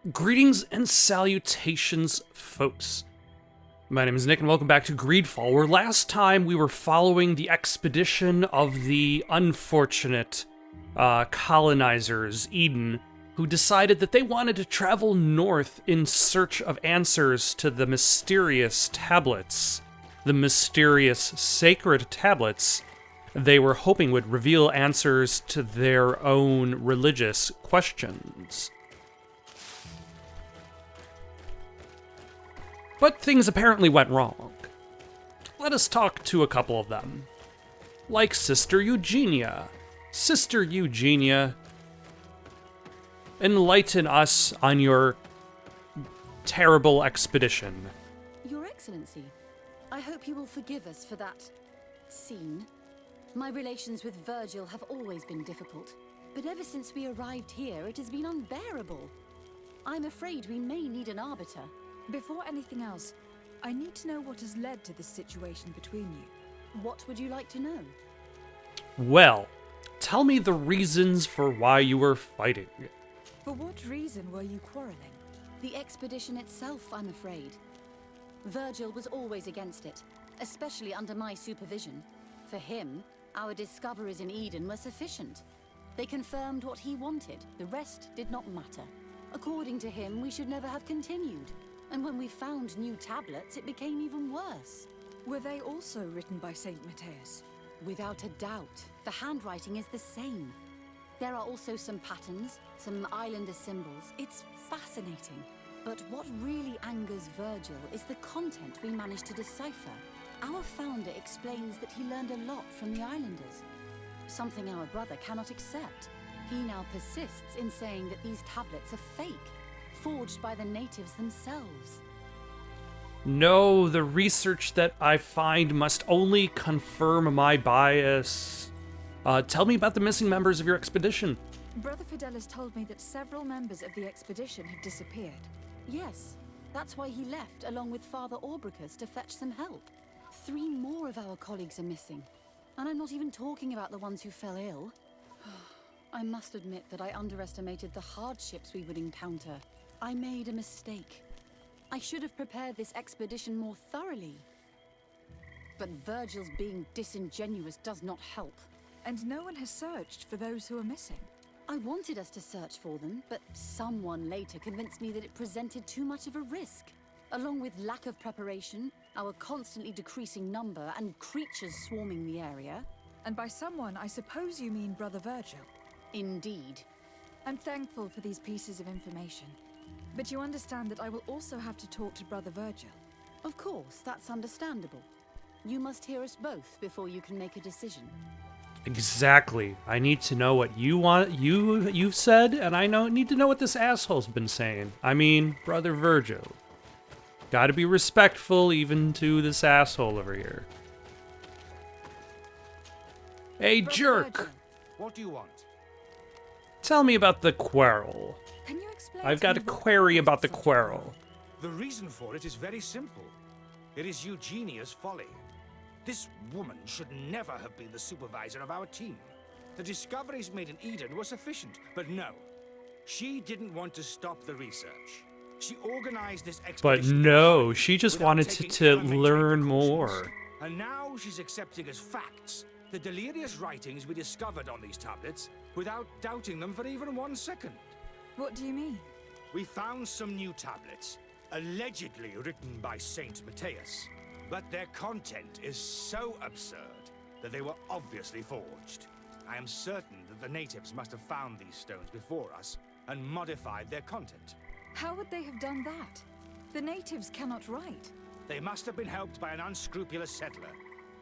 Greetings and salutations, folks. My name is Nick, and welcome back to GreedFall, where last time we were following the expedition of the unfortunate colonizers, Eden, who decided that they wanted to travel north in search of answers to the mysterious tablets, the mysterious sacred tablets they were hoping would reveal answers to their own religious questions. But things apparently went wrong. Let us talk to a couple of them. Like Sister Eugenia. Sister Eugenia, enlighten us on your terrible expedition. Your Excellency, I hope you will forgive us for that scene. My relations with Virgil have always been difficult, but ever since we arrived here, it has been unbearable. I'm afraid we may need an arbiter. Before anything else, I need to know what has led to this situation between you. What would you like to know? Well, tell me the reasons for why you were fighting. For what reason were you quarreling? The expedition itself, I'm afraid. Virgil was always against it, especially under my supervision. For him, our discoveries in Eden were sufficient. They confirmed what he wanted. The rest did not matter. According to him, we should never have continued. And when we found new tablets, it became even worse. Were they also written by Saint Matthias? Without a doubt. The handwriting is the same. There are also some patterns, some islander symbols. It's fascinating. But what really angers Virgil is the content we managed to decipher. Our founder explains that he learned a lot from the islanders, something our brother cannot accept. He now persists in saying that these tablets are fake, forged by the natives themselves. No, the research that I find must only confirm my bias. Tell me about the missing members of your expedition. Brother Fidelis told me that several members of the expedition have disappeared. Yes, that's why he left along with Father Orbricus to fetch some help. 3 more of our colleagues are missing, and I'm not even talking about the ones who fell ill. I must admit that I underestimated the hardships we would encounter. I made a mistake. I should have prepared this expedition more thoroughly. But Virgil's being disingenuous does not help. And no one has searched for those who are missing. I wanted us to search for them, but someone later convinced me that it presented too much of a risk. Along with lack of preparation, our constantly decreasing number, and creatures swarming the area. And by someone, I suppose you mean Brother Virgil. Indeed. I'm thankful for these pieces of information. But you understand that I will also have to talk to Brother Virgil. Of course, that's understandable. You must hear us both before you can make a decision. Exactly. I need to know what you want. You've said, and I need to know what this asshole's been saying. I mean, Brother Virgil. Gotta be respectful even to this asshole over here. Hey, Brother jerk! Virgil, What do you want? Tell me about the quarrel. can you explain I've to got a me what query caused about the such a quarrel. The reason for it is very simple. It is Eugenia's folly. This woman should never have been the supervisor of our team. The discoveries made in Eden were sufficient, but no. She didn't want to stop the research. She organized this But expedition. no, she just without wanted taking to elementary learn precautions. more. And now she's accepting as facts the delirious writings we discovered on these tablets without doubting them for even 1 second. What do you mean? We found some new tablets, allegedly written by Saint Matthias, but their content is so absurd that they were obviously forged. I am certain that the natives must have found these stones before us and modified their content. How would they have done that? The natives cannot write. They must have been helped by an unscrupulous settler.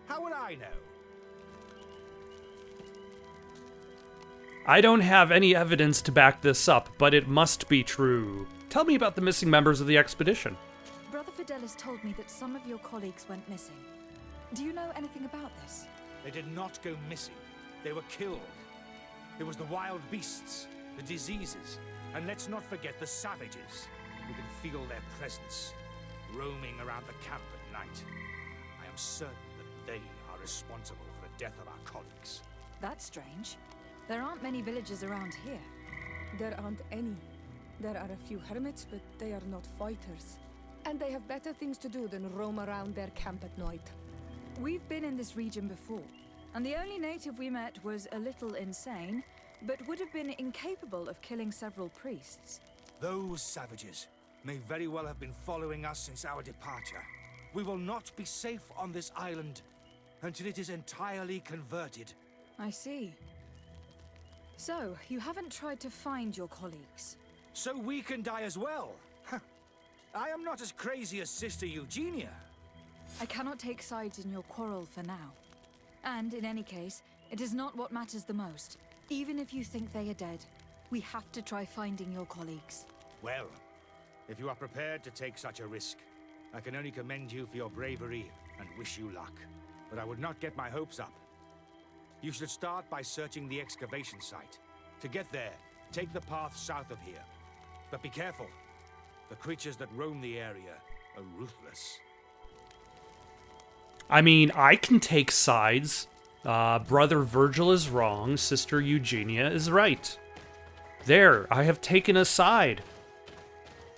How would I know? I don't have any evidence to back this up, but it must be true. Tell me about the missing members of the expedition. Brother Fidelis told me that some of your colleagues went missing. Do you know anything about this? They did not go missing. They were killed. There was the wild beasts, the diseases, and let's not forget the savages. You can feel their presence, roaming around the camp at night. I am certain that they are responsible for the death of our colleagues. That's strange. There aren't many villages around here. There aren't any. There are a few hermits, but they are not fighters. And they have better things to do than roam around their camp at night. We've been in this region before, and the only native we met was a little insane, but would have been incapable of killing several priests. Those savages may very well have been following us since our departure. We will not be safe on this island until it is entirely converted. I see. So, you haven't tried to find your colleagues? So we can die as well. I am not as crazy as Sister Eugenia. I cannot take sides in your quarrel for now. And in any case, it is not what matters the most. Even if you think they are dead, we have to try finding your colleagues. Well, if you are prepared to take such a risk, I can only commend you for your bravery and wish you luck. But I would not get my hopes up. You should start by searching the excavation site. To get there, take the path south of here. But be careful. The creatures that roam the area are ruthless. I mean, I can take sides. Brother Virgil is wrong. Sister Eugenia is right. There, I have taken a side.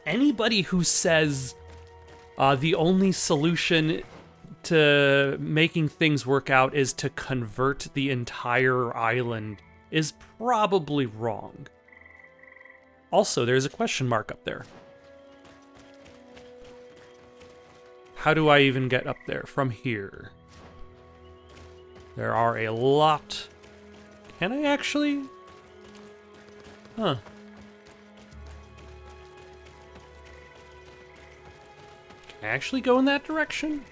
Anybody who says the only solution to making things work out is to convert the entire island is probably wrong. Also, there's a question mark up there. How do I even get up there from here? There are a lot. Can I actually? Huh. Can I actually go in that direction?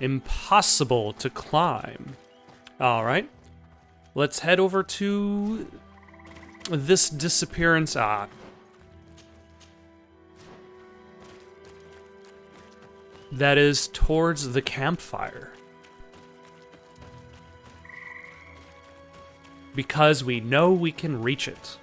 Impossible to climb. All right. Let's head over to this disappearance. That is towards the campfire. Because we know we can reach it.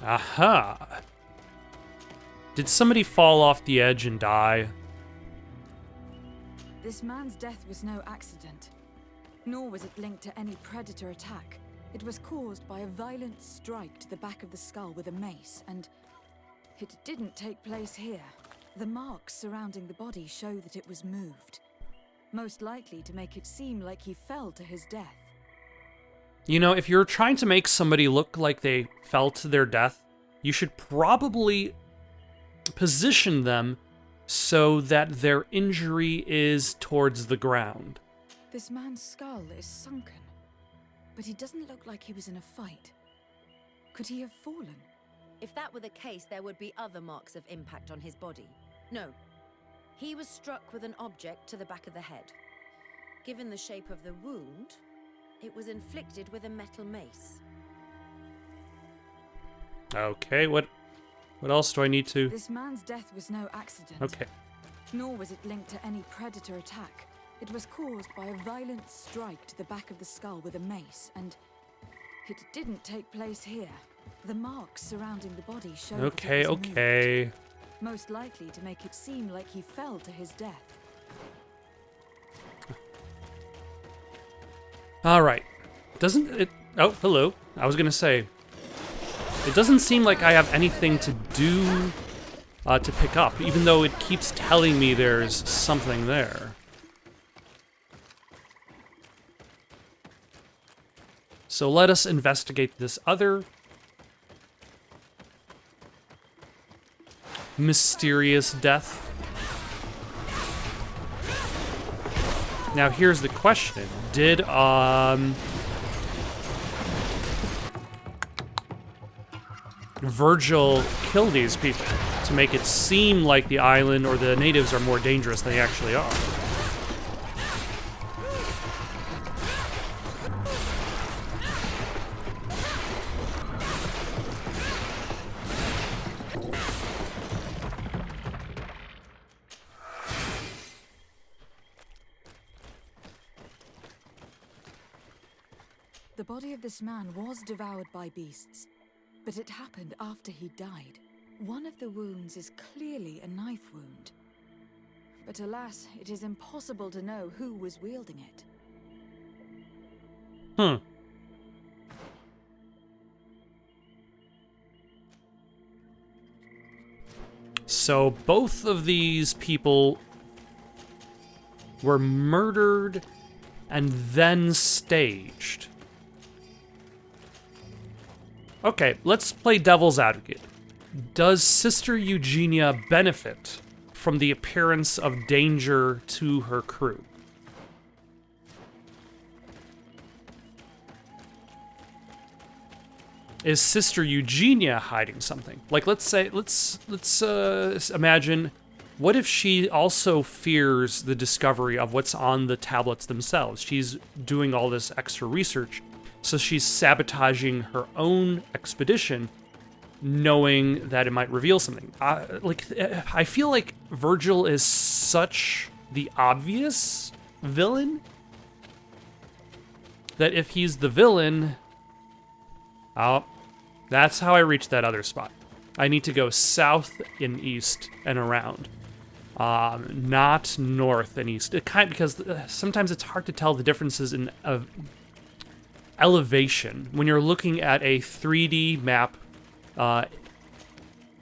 Aha! Did somebody fall off the edge and die? This man's death was no accident, nor was it linked to any predator attack. It was caused by a violent strike to the back of the skull with a mace, and it didn't take place here. The marks surrounding the body show that it was moved, most likely to make it seem like he fell to his death. You know, if you're trying to make somebody look like they fell to their death, you should probably position them so that their injury is towards the ground. This man's skull is sunken, but he doesn't look like he was in a fight. Could he have fallen? If that were the case, there would be other marks of impact on his body. No, he was struck with an object to the back of the head. Given the shape of the wound, it was inflicted with a metal mace. Okay, what else do I need to... This man's death was no accident. Okay. Nor was it linked to any predator attack. It was caused by a violent strike to the back of the skull with a mace, and it didn't take place here. The marks surrounding the body show that it was moved, most likely to make it seem like he fell to his death. All right. Doesn't it... Oh, hello. I was gonna say... It doesn't seem like I have anything to do to pick up, even though it keeps telling me there's something there. So let us investigate this other mysterious death. Now here's the question. Did, Virgil kill these people to make it seem like the island or the natives are more dangerous than they actually are? body of this man was devoured by beasts, but it happened after he died. One of the wounds is clearly a knife wound. But alas, it is impossible to know who was wielding it. So both of these people were murdered and then staged. Okay, let's play devil's advocate. Does Sister Eugenia benefit from the appearance of danger to her crew? Is Sister Eugenia hiding something? Like, let's imagine, what if she also fears the discovery of what's on the tablets themselves? She's doing all this extra research, so she's sabotaging her own expedition, knowing that it might reveal something. I feel like Virgil is such the obvious villain that if he's the villain... Oh, that's how I reach that other spot. I need to go south and east and around, not north and east. Because sometimes it's hard to tell the differences in elevation when you're looking at a 3D map. Not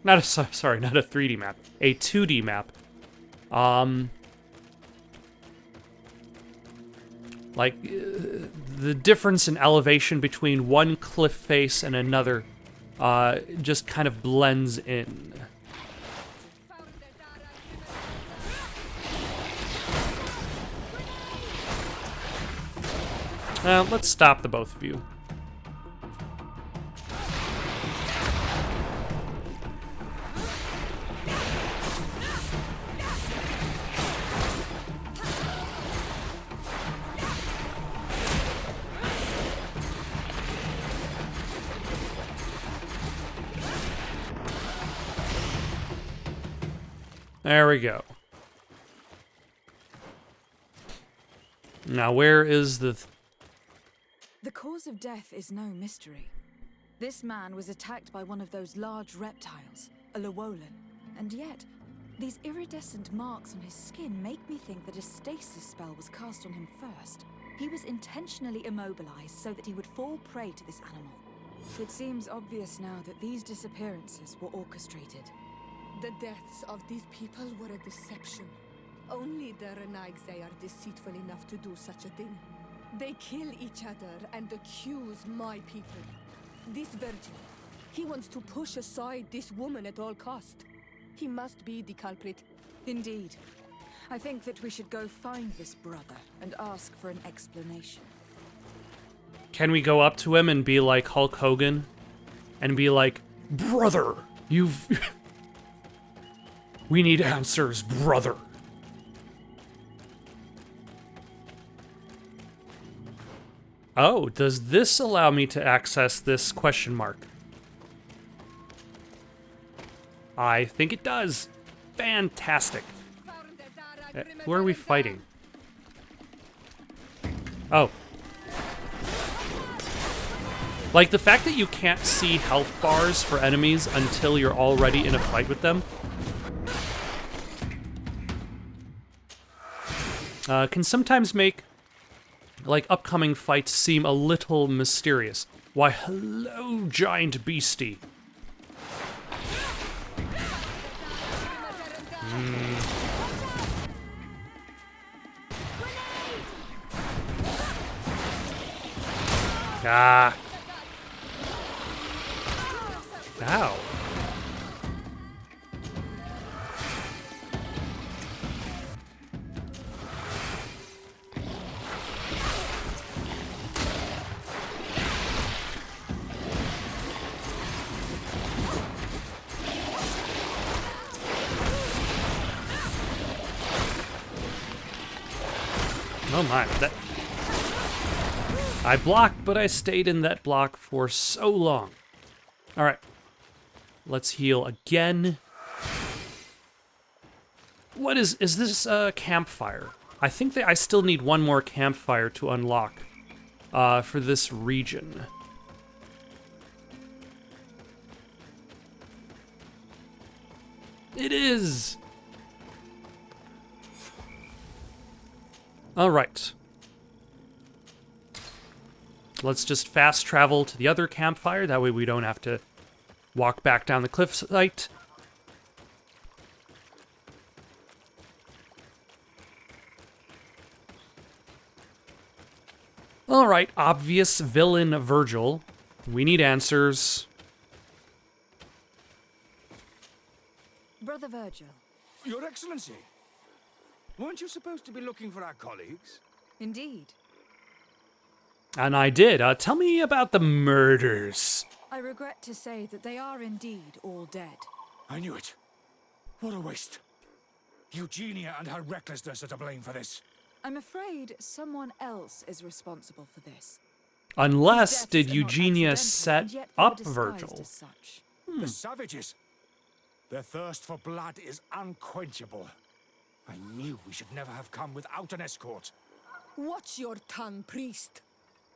a 3D map, a 2D map. The difference in elevation between one cliff face and another just kind of blends in. Let's stop the both of you. There we go. Now, where is the... The cause of death is no mystery. This man was attacked by one of those large reptiles, a Llewellyn. And yet, these iridescent marks on his skin make me think that a stasis spell was cast on him first. He was intentionally immobilized so that he would fall prey to this animal. It seems obvious now that these disappearances were orchestrated. The deaths of these people were a deception. Only the Renaigse are deceitful enough to do such a thing. They kill each other and accuse my people. This Virgil, he wants to push aside this woman at all cost. He must be the culprit. Indeed. I think that we should go find this brother and ask for an explanation. Can we go up to him and be like Hulk Hogan? And be like, brother, you've... We need answers, brother. Oh, does this allow me to access this question mark? I think it does. Fantastic. Who are we fighting? Oh. Like, the fact that you can't see health bars for enemies until you're already in a fight with them can sometimes make, like, upcoming fights seem a little mysterious. Why, hello, giant beastie. Ah. Ow. Oh my, I blocked, but I stayed in that block for so long. All right, let's heal again. What is this campfire? I think that I still need one more campfire to unlock for this region. It is! Alright. Let's just fast travel to the other campfire, that way we don't have to walk back down the cliff site. Alright, obvious villain Virgil. We need answers. Brother Virgil. Your Excellency, weren't you supposed to be looking for our colleagues? Indeed. And I did. Tell me about the murders. I regret to say that they are indeed all dead. I knew it. What a waste. Eugenia and her recklessness are to blame for this. I'm afraid someone else is responsible for this. Unless, Deaths did are not Eugenia accidental, set and yet they were up disguised Virgil? as such. The savages. Their thirst for blood is unquenchable. I knew we should never have come without an escort. Watch your tongue, priest.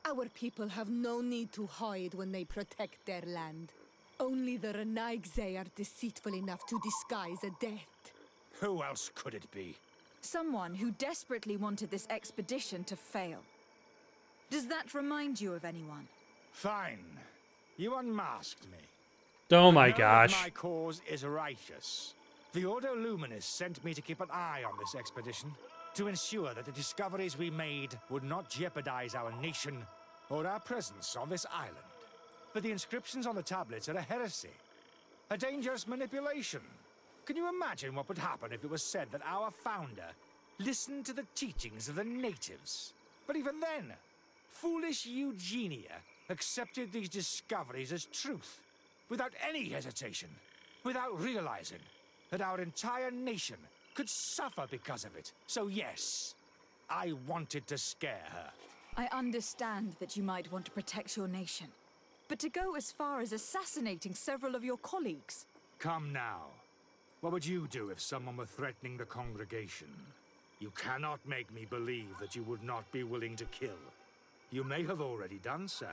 Our people have no need to hide when they protect their land. Only the Renaigze are deceitful enough to disguise a death. Who else could it be? Someone who desperately wanted this expedition to fail. Does that remind you of anyone? Fine. You unmasked me. Oh my Know that gosh. my cause is righteous. The Ordo Luminis sent me to keep an eye on this expedition, to ensure that the discoveries we made would not jeopardize our nation or our presence on this island. But the inscriptions on the tablets are a heresy, a dangerous manipulation. Can you imagine what would happen if it was said that our founder listened to the teachings of the natives? But even then, foolish Eugenia accepted these discoveries as truth, without any hesitation, without realizing that our entire nation could suffer because of it. So yes, I wanted to scare her. I understand that you might want to protect your nation, but to go as far as assassinating several of your colleagues. Come now. What would you do if someone were threatening the congregation? You cannot make me believe that you would not be willing to kill. You may have already done so.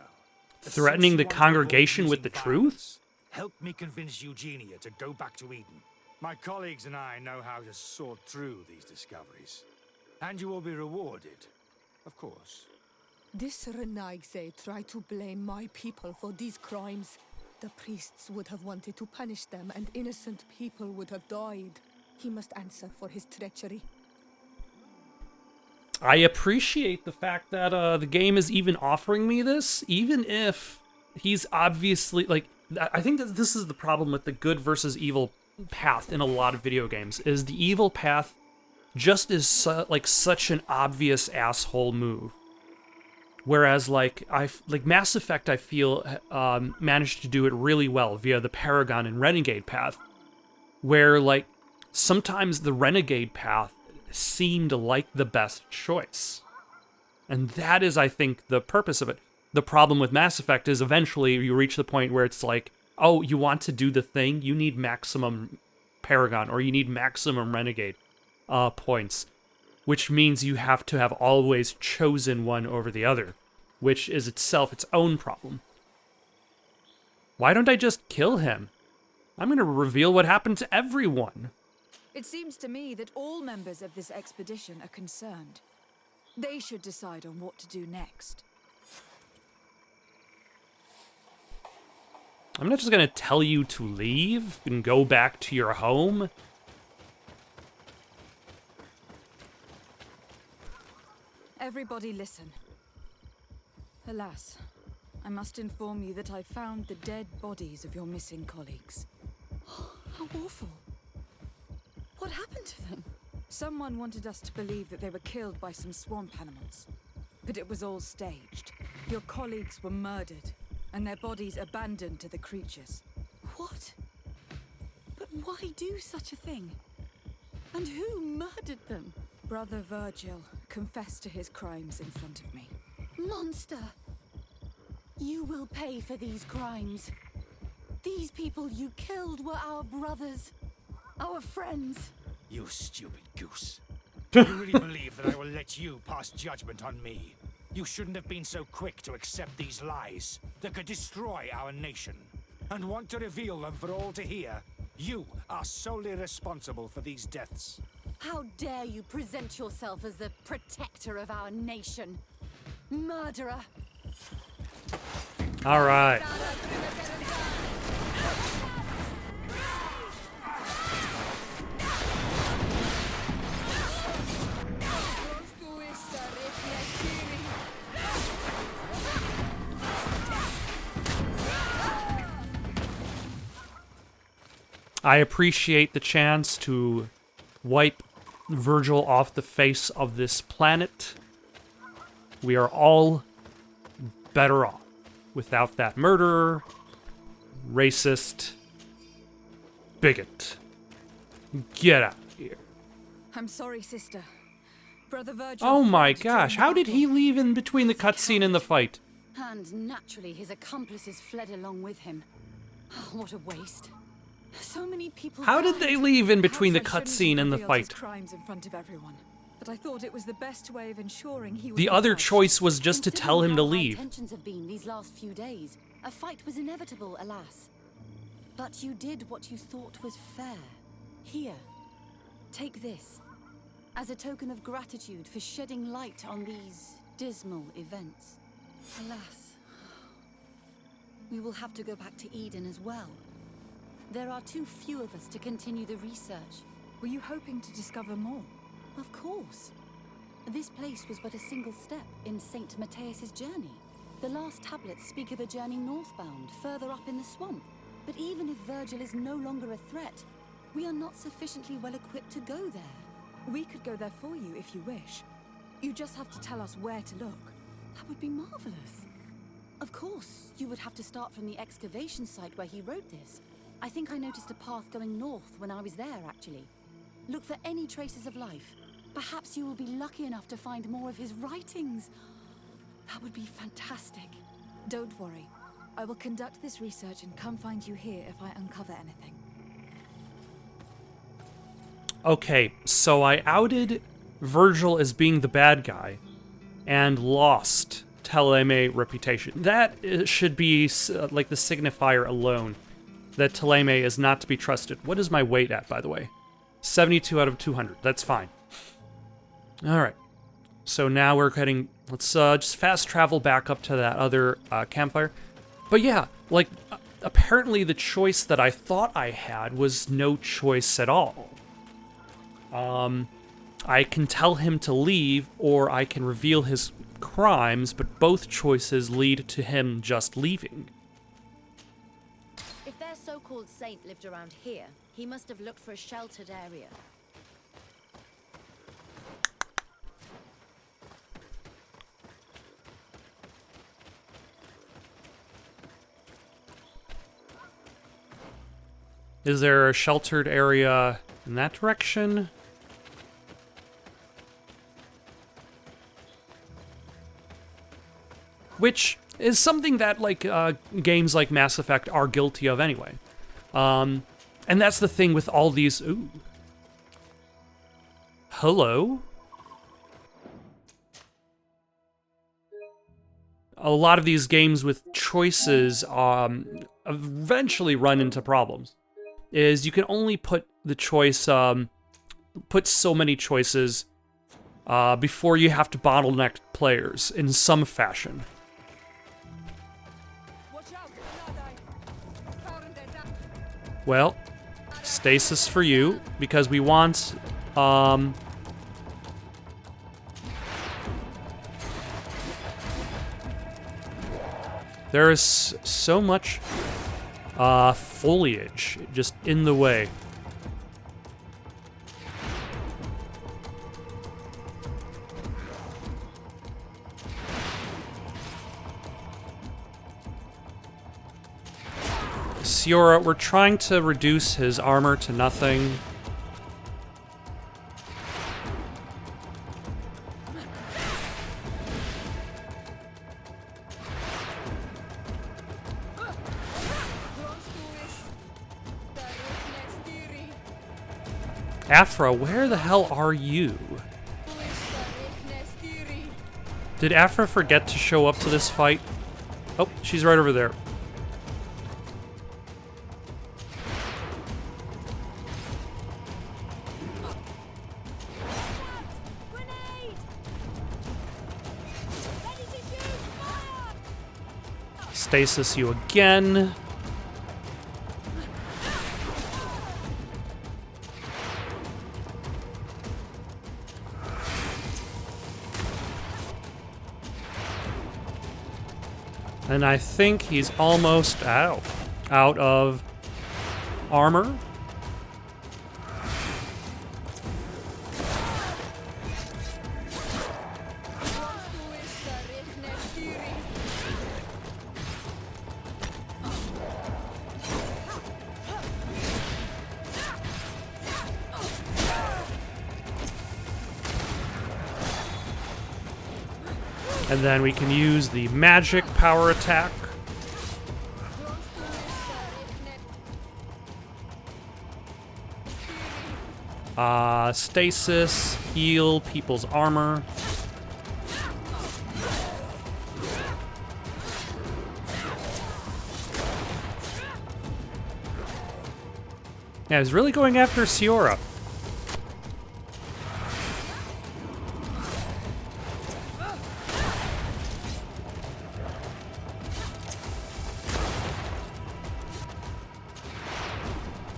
Threatening Since the you want to avoid congregation with using the truth? violence, help me convince Eugenia to go back to Eden. My colleagues and I know how to sort through these discoveries. And you will be rewarded, of course. This Renaigze tried to blame my people for these crimes. The priests would have wanted to punish them, and innocent people would have died. He must answer for his treachery. I appreciate the fact that the game is even offering me this, even if he's obviously, like, I think that this is the problem with the good versus evil path in a lot of video games, is the evil path just is such an obvious asshole move. Whereas, like Mass Effect, I feel, managed to do it really well via the Paragon and Renegade path, where, like, sometimes the Renegade path seemed like the best choice. And that is, I think, the purpose of it. The problem with Mass Effect is eventually you reach the point where it's like, oh, you want to do the thing, you need maximum Paragon, or you need maximum Renegade points, which means you have to have always chosen one over the other, which is itself its own problem. Why don't I just kill him? I'm going to reveal what happened to everyone. It seems to me that all members of this expedition are concerned. They should decide on what to do next. I'm not just going to tell you to leave and go back to your home. Everybody listen. Alas, I must inform you that I found the dead bodies of your missing colleagues. How awful. What happened to them? Someone wanted us to believe that they were killed by some swamp animals. But it was all staged. Your colleagues were murdered, and their bodies abandoned to the creatures. What? But why do such a thing? And who murdered them? Brother Virgil confessed to his crimes in front of me. Monster! You will pay for these crimes. These people you killed were our brothers, our friends. You stupid goose. You really believe that I will let you pass judgment on me? You shouldn't have been so quick to accept these lies that could destroy our nation. And want to reveal them for all to hear. You are solely responsible for these deaths. How dare you present yourself as the protector of our nation? Murderer! All right. I appreciate the chance to wipe Virgil off the face of this planet. We are all better off without that murderer, racist, bigot. Get out of here. I'm sorry, sister. Brother Virgil. Oh my fought gosh, during how the did he battle. leave in between the cutscene and the fight? And naturally, his accomplices fled along with him. What a waste. So many people How did died. they leave in between the Perhaps I shouldn't cutscene have and the revealed his fight? crimes in front of everyone, but I thought it was the best way of ensuring he would The be other judged. choice was just to tell him to Considering how high leave. tensions have been these last few days, a fight was inevitable, alas. But you did what you thought was fair. Here, take this. As a token of gratitude for shedding light on these dismal events. Alas, we will have to go back to Eden as well. There are too few of us to continue the research. Were you hoping to discover more? Of course. This place was but a single step in St. Matthias's journey. The last tablets speak of a journey northbound, further up in the swamp. But even if Virgil is no longer a threat, we are not sufficiently well equipped to go there. We could go there for you if you wish. You just have to tell us where to look. That would be marvelous. Of course, you would have to start from the excavation site where he wrote this. I think I noticed a path going north when I was there, actually. Look for any traces of life. Perhaps you will be lucky enough to find more of his writings. That would be fantastic. Don't worry. I will conduct this research and come find you here if I uncover anything. Okay, so I outed Virgil as being the bad guy and lost Teleme reputation. That should be like the signifier alone that Teleme is not to be trusted. What is my weight at, by the way? 72 out of 200. That's fine. All right. So now we're heading... Let's just fast travel back up to that other campfire. But yeah, like, apparently the choice that I thought I had was no choice at all. I can tell him to leave, or I can reveal his crimes, but both choices lead to him just leaving. If their so-called saint lived around here, he must have looked for a sheltered area. Is there a sheltered area in that direction? Which is something that, like, games like Mass Effect are guilty of anyway. And that's the thing with all these... Ooh. Hello? A lot of these games with choices eventually run into problems. Is you can only put the choice, put so many choices before you have to bottleneck players in some fashion. Well, stasis for you, because we want, there is so much foliage just in the way. Siora, we're trying to reduce his armor to nothing. Afra, where the hell are you? Did Afra forget to show up to this fight? Oh, she's right over there. Stasis you again. And I think he's almost out of armor. And then we can use the magic power attack. Stasis, heal people's armor. Yeah, he's really going after Siora.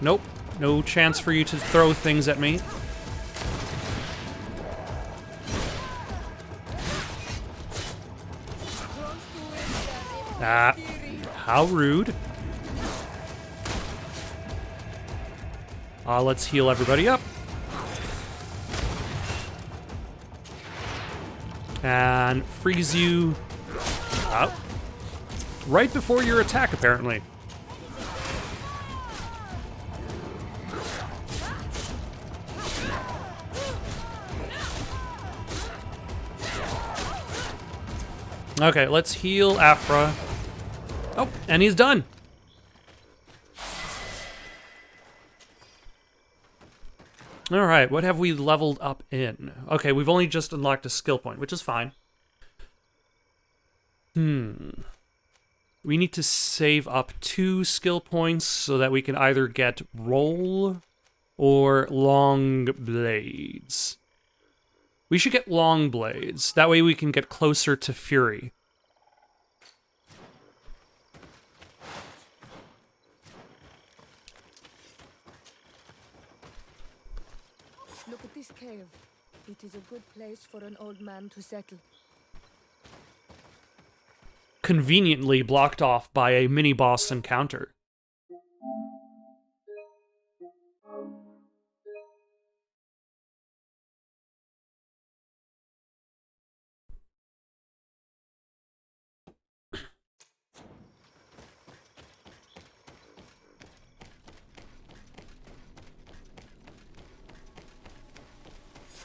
Nope, no chance for you to throw things at me. Ah, how rude. Let's heal everybody up. And freeze you out. Right before your attack, apparently. Okay, let's heal Afra. Oh, and he's done. All right, what have we leveled up in? Okay, we've only just unlocked a skill point, which is fine. We need to save up 2 skill points so that we can either get roll or long blades. We should get long blades. That way we can get closer to Fury. Look at this cave. It is a good place for an old man to settle. Conveniently blocked off by a mini-boss encounter.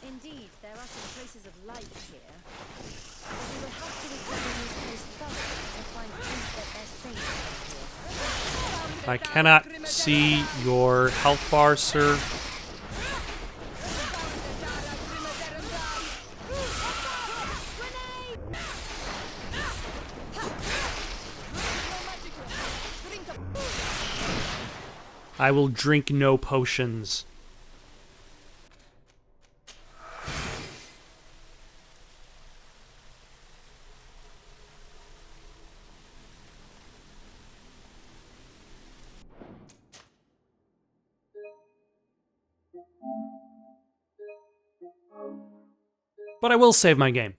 Indeed, there are some traces of life here. But we will have to examine this place thoroughly to find proof that they're safe here. I cannot see your health bar, sir. I will drink no potions. But I will save my game.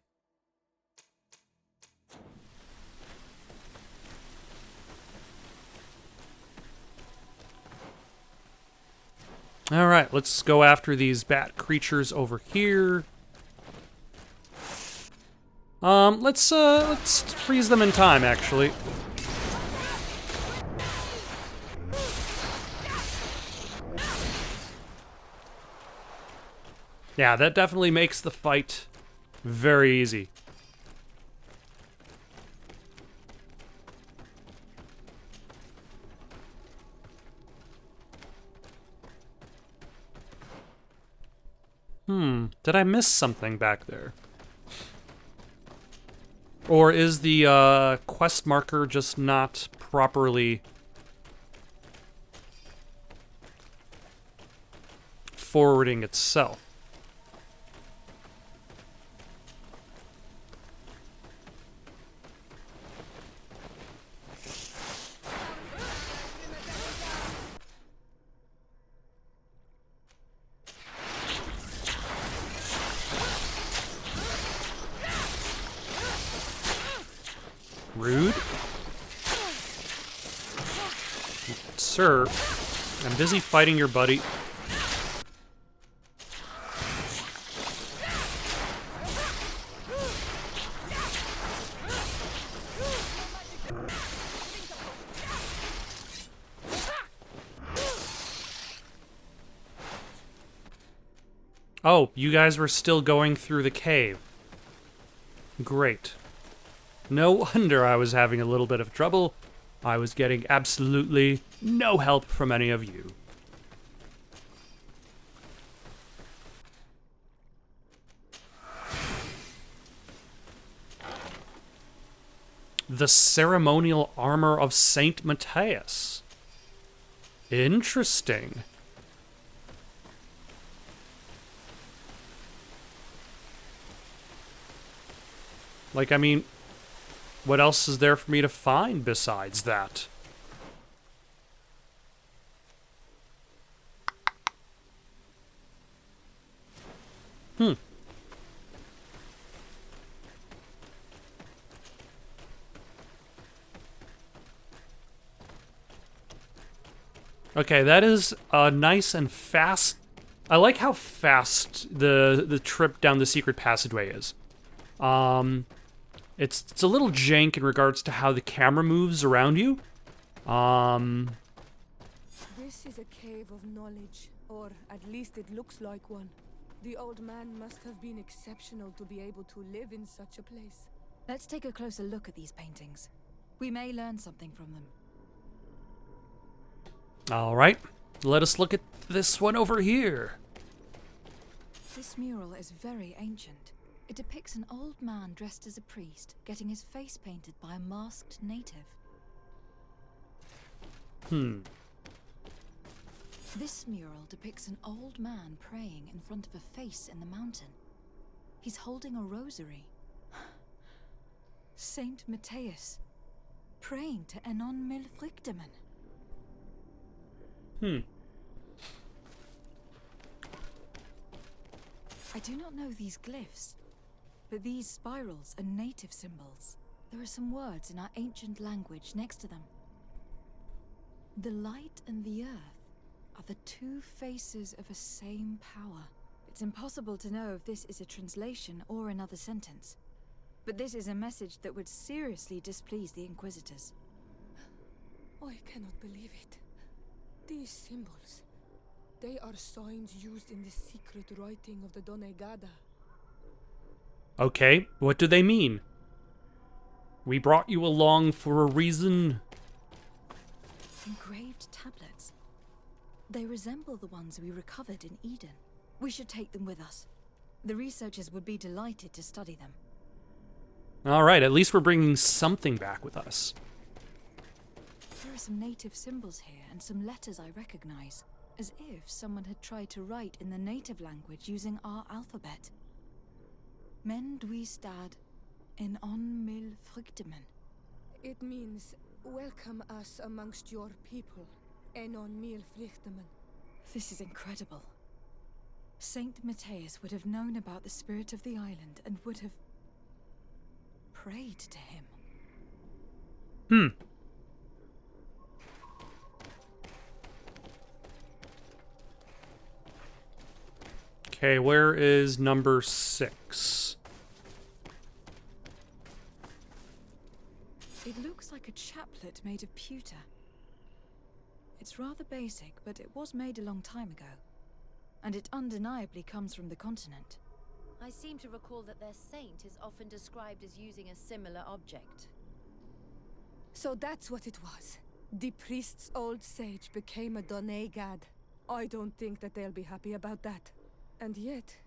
All right, let's go after these bat creatures over here. Let's freeze them in time, actually. Yeah, that definitely makes the fight very easy. Did I miss something back there? Or is the quest marker just not properly forwarding itself? Rude. Sir, I'm busy fighting your buddy. Oh, you guys were still going through the cave. Great. No wonder I was having a little bit of trouble. I was getting absolutely no help from any of you. The ceremonial armor of Saint Matthias. Interesting. Like, I mean, what else is there for me to find besides that? Okay, that is nice and fast. I like how fast the trip down the secret passageway is. It's a little jank in regards to how the camera moves around you. This is a cave of knowledge, or at least it looks like one. The old man must have been exceptional to be able to live in such a place. Let's take a closer look at these paintings. We may learn something from them. All right, let us look at this one over here. This mural is very ancient. It depicts an old man dressed as a priest, getting his face painted by a masked native. This mural depicts an old man praying in front of a face in the mountain. He's holding a rosary. Saint Matthias, praying to Enon Milfrichteman. I do not know these glyphs, but these spirals are native symbols. There are some words in our ancient language next to them. The light and the earth are the two faces of a same power. It's impossible to know if this is a translation or another sentence. But this is a message that would seriously displease the Inquisitors. I cannot believe it. These symbols, they are signs used in the secret writing of the Donegada. Okay, what do they mean? We brought you along for a reason. Engraved tablets. They resemble the ones we recovered in Eden. We should take them with us. The researchers would be delighted to study them. All right, at least we're bringing something back with us. There are some native symbols here and some letters I recognize, as if someone had tried to write in the native language using our alphabet. Men duistad en on mil fruktemen. It means, welcome us amongst your people, Enon mil fruktemen. This is incredible. Saint Matthias would have known about the spirit of the island and would have prayed to him. Okay, where is number 6? It looks like a chaplet made of pewter. It's rather basic, but it was made a long time ago. And it undeniably comes from the continent. I seem to recall that their saint is often described as using a similar object. So that's what it was. The priest's old sage became a Donegad. I don't think that they'll be happy about that. And yet,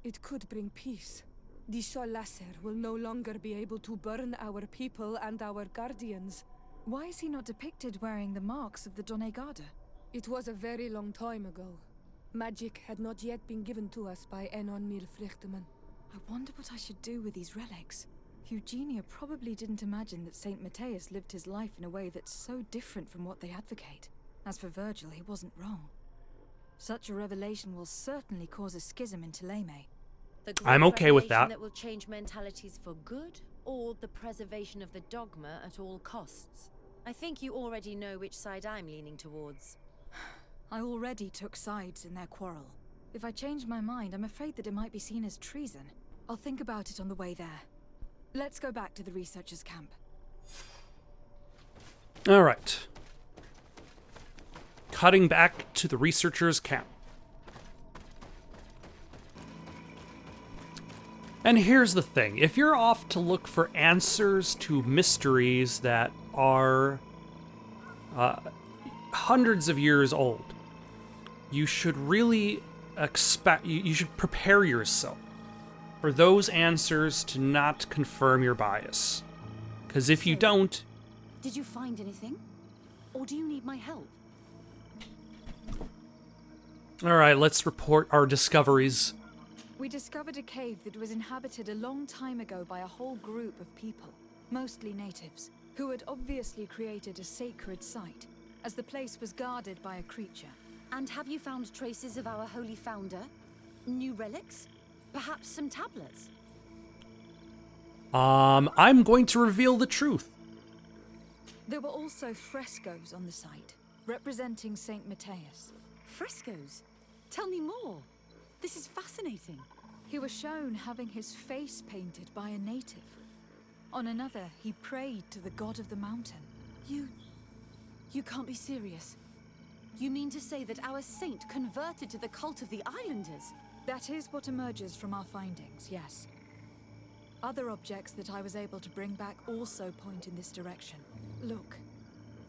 it could bring peace. The Solasser will no longer be able to burn our people and our guardians. Why is he not depicted wearing the marks of the Donegada? It was a very long time ago. Magic had not yet been given to us by Enon Milfrichtemann. I wonder what I should do with these relics. Eugenia probably didn't imagine that Saint Matthias lived his life in a way that's so different from what they advocate. As for Virgil, he wasn't wrong. Such a revelation will certainly cause a schism in Thélème. The great I'm okay with revelation that. That will change mentalities for good, or the preservation of the dogma at all costs. I think you already know which side I'm leaning towards. I already took sides in their quarrel. If I change my mind, I'm afraid that it might be seen as treason. I'll think about it on the way there. Let's go back to the researchers' camp. All right. Cutting back to the researchers' camp. And here's the thing. If you're off to look for answers to mysteries that are hundreds of years old, you should really you should prepare yourself for those answers to not confirm your bias. Because if you don't... Did you find anything? Or do you need my help? Alright, let's report our discoveries. We discovered a cave that was inhabited a long time ago by a whole group of people, mostly natives, who had obviously created a sacred site, as the place was guarded by a creature. And have you found traces of our holy founder? New relics? Perhaps some tablets? I'm going to reveal the truth. There were also frescoes on the site, representing Saint Matthias. Frescoes? Tell me more. This is fascinating. He was shown having his face painted by a native. On another, he prayed to the god of the mountain. You can't be serious. You mean to say that our saint converted to the cult of the islanders? That is what emerges from our findings, yes. Other objects that I was able to bring back also point in this direction. Look,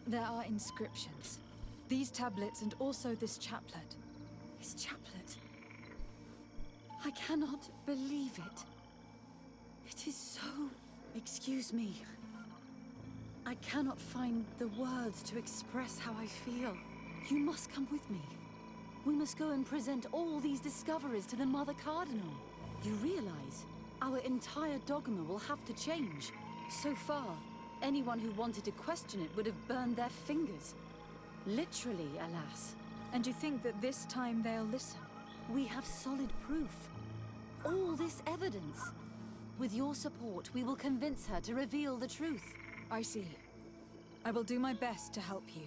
there are inscriptions. These tablets and also this chaplet. His chaplet? I cannot believe it. It is so... Excuse me. I cannot find the words to express how I feel. You must come with me. We must go and present all these discoveries to the Mother Cardinal. You realize our entire dogma will have to change. So far, anyone who wanted to question it would have burned their fingers. Literally, alas. And you think that this time they'll listen? We have solid proof. All this evidence. With your support, we will convince her to reveal the truth. I see. I will do my best to help you.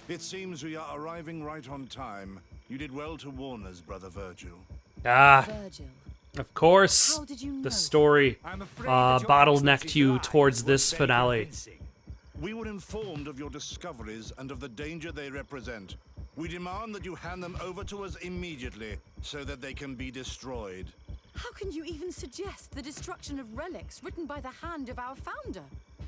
It seems we are arriving right on time. You did well to warn us, Brother Virgil. Virgil. Of course. How did you know? The story I'm afraid that your bottlenecked Excellency's you lies towards were this very finale. convincing. We were informed of your discoveries and of the danger they represent. We demand that you hand them over to us immediately, so that they can be destroyed. How can you even suggest the destruction of relics written by the hand of our founder?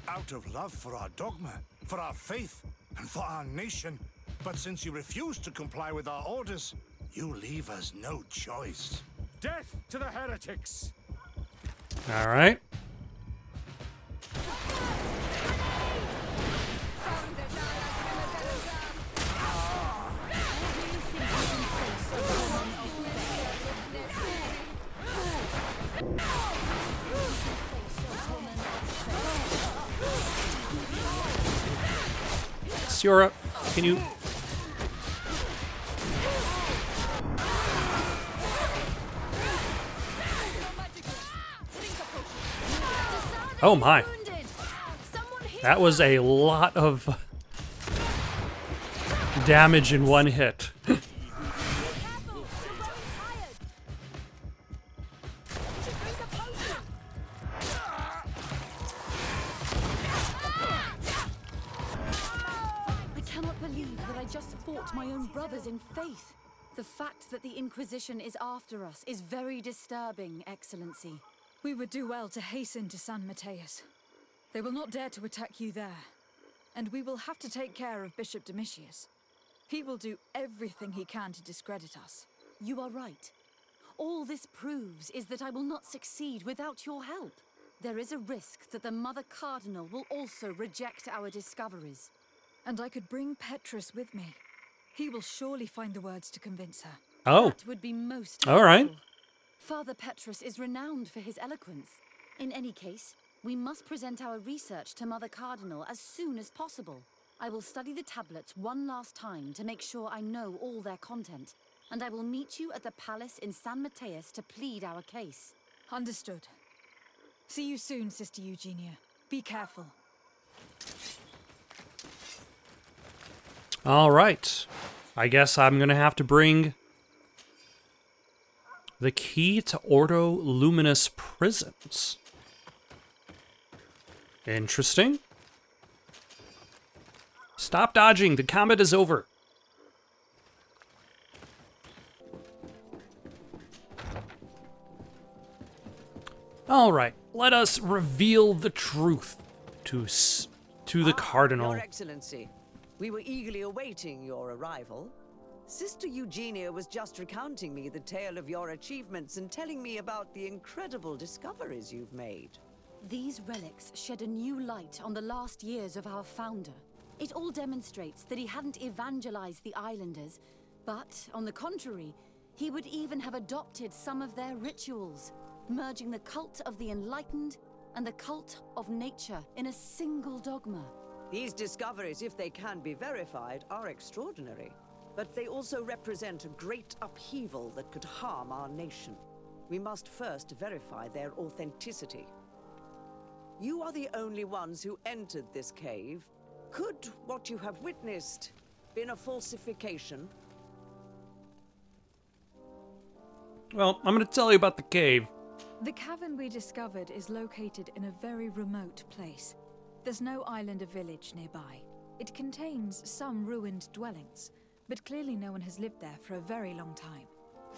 Out of love for our dogma, for our faith, and for our nation. But since you refuse to comply with our orders, you leave us no choice. Death to the heretics! All right. Siora, can you... Oh my. That was a lot of damage in one hit. I cannot believe that I just fought my own brothers in faith. The fact that the Inquisition is after us is very disturbing, Excellency. We would do well to hasten to San Matthias. They will not dare to attack you there. And we will have to take care of Bishop Domitius. He will do everything he can to discredit us. You are right. all this proves is that I will not succeed without your help. There is a risk that the Mother Cardinal will also reject our discoveries. And I could bring Petrus with me. He will surely find the words to convince her. Oh, That would be most all right. helpful. Father Petrus is renowned for his eloquence. In any case, we must present our research to Mother Cardinal as soon as possible. I will study the tablets one last time to make sure I know all their content, and I will meet you at the palace in San Mateus to plead our case. Understood. See you soon, Sister Eugenia. Be careful. All right. I guess I'm gonna have to bring the key to Ordo Luminous prisons. Interesting. Stop dodging. The combat is over. All right. Let us reveal the truth to the Cardinal. Your Excellency, we were eagerly awaiting your arrival. Sister Eugenia was just recounting me the tale of your achievements and telling me about the incredible discoveries you've made. These relics shed a new light on the last years of our founder. It all demonstrates that he hadn't evangelized the islanders, but, on the contrary, he would even have adopted some of their rituals, merging the cult of the enlightened and the cult of nature in a single dogma. These discoveries, if they can be verified, are extraordinary. But they also represent a great upheaval that could harm our nation. We must first verify their authenticity. You are the only ones who entered this cave. Could what you have witnessed been a falsification? Well, I'm going to tell you about the cave. The cavern we discovered is located in a very remote place. There's no island or village nearby. It contains some ruined dwellings, but clearly no one has lived there for a very long time.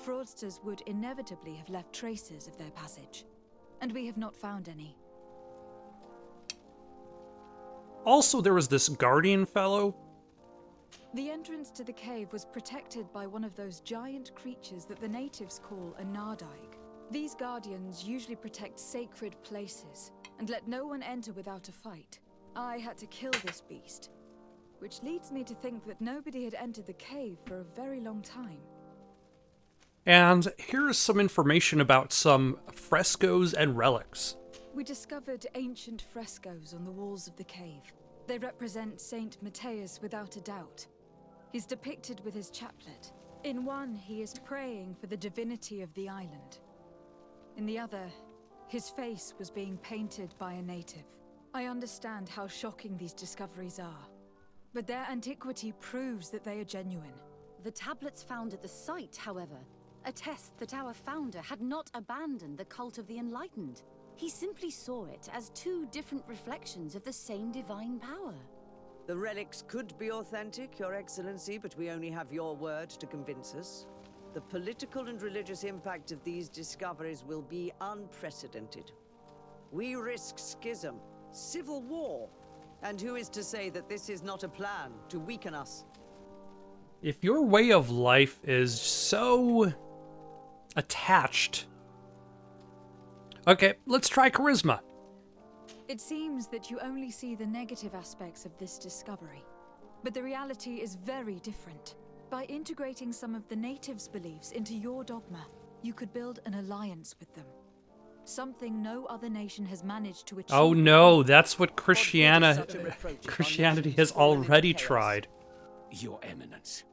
Fraudsters would inevitably have left traces of their passage, and we have not found any. Also, there was this guardian fellow. The entrance to the cave was protected by one of those giant creatures that the natives call a nardaig. These guardians usually protect sacred places and let no one enter without a fight. I had to kill this beast, which leads me to think that nobody had entered the cave for a very long time. And here's some information about some frescoes and relics. We discovered ancient frescoes on the walls of the cave. They represent Saint Mateus without a doubt. He's depicted with his chaplet. In one, he is praying for the divinity of the island. In the other, his face was being painted by a native. I understand how shocking these discoveries are, but their antiquity proves that they are genuine. The tablets found at the site, however, attest that our founder had not abandoned the cult of the enlightened. He simply saw it as two different reflections of the same divine power. The relics could be authentic, Your Excellency, but we only have your word to convince us. The political and religious impact of these discoveries will be unprecedented. We risk schism, civil war, and who is to say that this is not a plan to weaken us? If your way of life is so attached... Okay, let's try charisma. It seems that you only see the negative aspects of this discovery, but the reality is very different. By integrating some of the natives' beliefs into your dogma, you could build an alliance with them. Something no other nation has managed to achieve. Oh no, that's what Such Christianity a reproach upon Christianity nations has fallen into already chaos. tried. Your Eminence,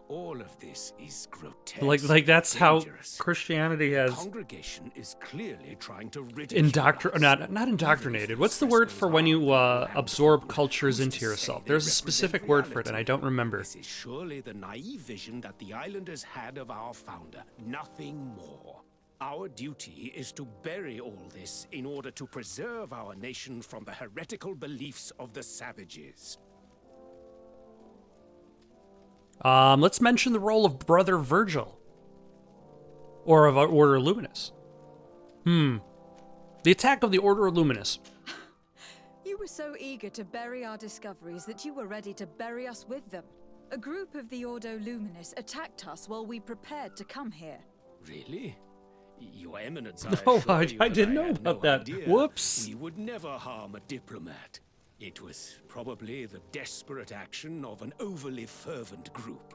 all of this is grotesque. Like that's how dangerous. Christianity The has congregation is clearly trying to ridicule us. not indoctrinated. What's the word for when you absorb cultures into yourself? There's a specific word for it, and I don't remember. This is surely the naive vision that the islanders had of our founder. Nothing more. Our duty is to bury all this in order to preserve our nation from the heretical beliefs of the savages. Let's mention the role of Brother Virgil. Or of Order Luminous. The attack of the Order Luminous. You were so eager to bury our discoveries that you were ready to bury us with them. A group of the Ordo Luminous attacked us while we prepared to come here. Really? Your Eminence, Oh, assure you I that didn't know had about no that. idea. Whoops. We would never harm a diplomat. It was probably the desperate action of an overly fervent group.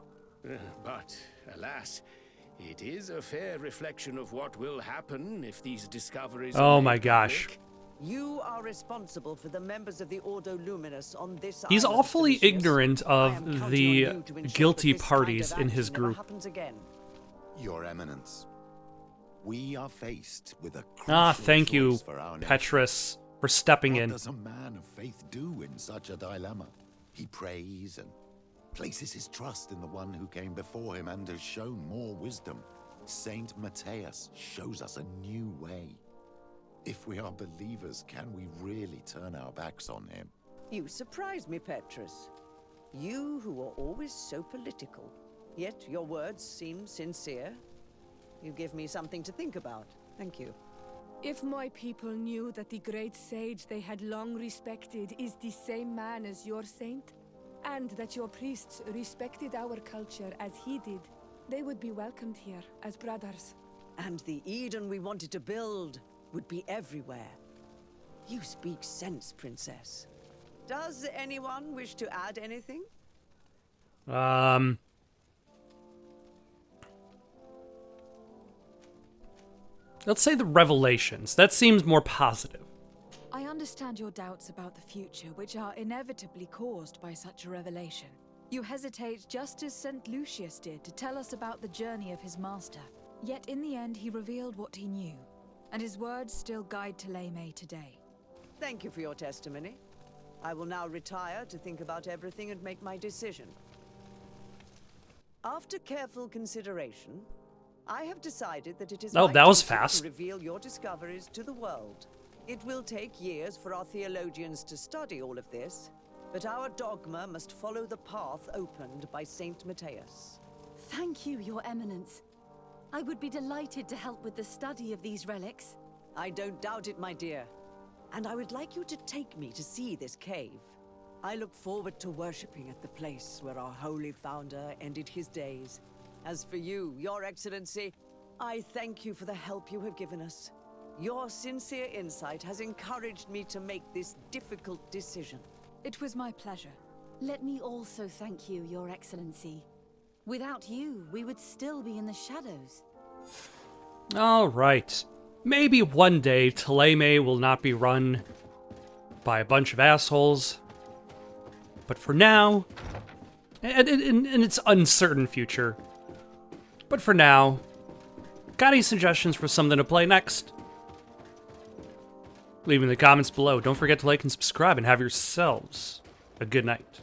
But, alas, it is a fair reflection of what will happen if these discoveries are Oh made my gosh. public. You are responsible for the members of the Ordo Luminous on this He's island, awfully Felicius. ignorant I am of counting the on you to ensure guilty that this parties kind of in his action never group. happens again. Your Eminence, we are faced with a Ah, crucial thank you, choice for our nation. Petrus, for stepping What in. does a man of faith do in such a dilemma? He prays and places his trust in the one who came before him and has shown more wisdom. Saint Matthias shows us a new way. If we are believers, can we really turn our backs on him? You surprise me, Petrus. You who are always so political, yet your words seem sincere. You give me something to think about. Thank you. If my people knew that the great sage they had long respected is the same man as your saint, and that your priests respected our culture as he did, they would be welcomed here as brothers. And the Eden we wanted to build would be everywhere. You speak sense, Princess. Does anyone wish to add anything? Let's say the revelations. That seems more positive. I understand your doubts about the future, which are inevitably caused by such a revelation. You hesitate just as St. Lucius did to tell us about the journey of his master. Yet in the end he revealed what he knew, and his words still guide Thélème today. Thank you for your testimony. I will now retire to think about everything and make my decision. After careful consideration, I have decided that it is Oh, my that was duty fast. to reveal your discoveries to the world. It will take years for our theologians to study all of this, but our dogma must follow the path opened by Saint Matthias. Thank you, Your Eminence. I would be delighted to help with the study of these relics. I don't doubt it, my dear. And I would like you to take me to see this cave. I look forward to worshipping at the place where our holy founder ended his days. As for you, Your Excellency, I thank you for the help you have given us. Your sincere insight has encouraged me to make this difficult decision. It was my pleasure. Let me also thank you, Your Excellency. Without you, we would still be in the shadows. All right. Maybe one day Thélème will not be run by a bunch of assholes. But for now, and in its uncertain future, but for now, got any suggestions for something to play next? Leave in the comments below. Don't forget to like and subscribe, and have yourselves a good night.